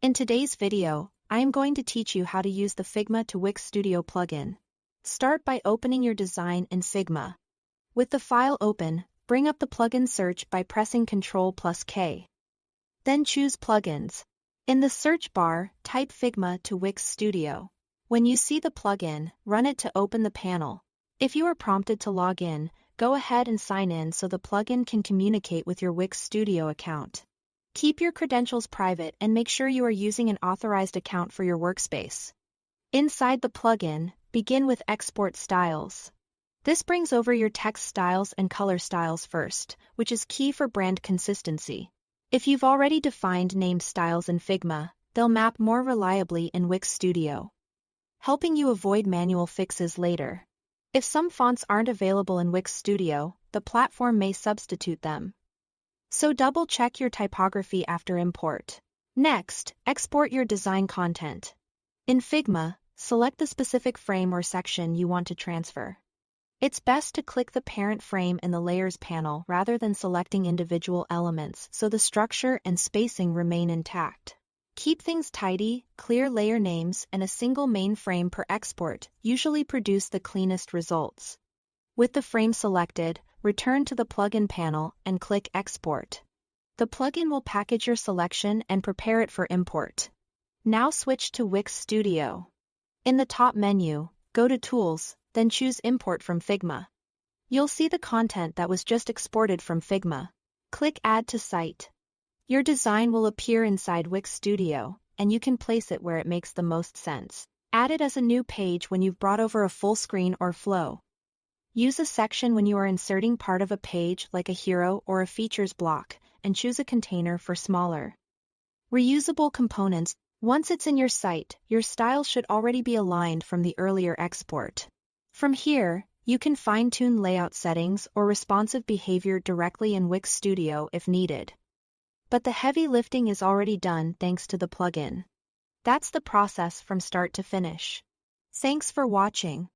In today's video, I am going to teach you how to use the Figma to Wix Studio plugin. Start by opening your design in Figma. With the file open, bring up the plugin search by pressing Ctrl+K. Then choose Plugins. In the search bar, type Figma to Wix Studio. When you see the plugin, run it to open the panel. If you are prompted to log in, go ahead and sign in so the plugin can communicate with your Wix Studio account. Keep your credentials private and make sure you are using an authorized account for your workspace. Inside the plugin, begin with Export Styles. This brings over your text styles and color styles first, which is key for brand consistency. If you've already defined name styles in Figma, they'll map more reliably in Wix Studio, helping you avoid manual fixes later. If some fonts aren't available in Wix Studio, the platform may substitute them. So double-check your typography after import. Next, export your design content. In Figma, select the specific frame or section you want to transfer. It's best to click the parent frame in the Layers panel rather than selecting individual elements so the structure and spacing remain intact. Keep things tidy, clear layer names and a single main frame per export usually produce the cleanest results. With the frame selected, return to the plugin panel and click Export. The plugin will package your selection and prepare it for import. Now switch to Wix Studio. In the top menu, go to Tools, then choose Import from Figma. You'll see the content that was just exported from Figma. Click Add to Site. Your design will appear inside Wix Studio, and you can place it where it makes the most sense. Add it as a new page when you've brought over a full screen or flow. Use a section when you are inserting part of a page like a hero or a features block, and choose a container for smaller, reusable components. Once it's in your site, your style should already be aligned from the earlier export. From here, you can fine-tune layout settings or responsive behavior directly in Wix Studio if needed. But the heavy lifting is already done thanks to the plugin. That's the process from start to finish. Thanks for watching.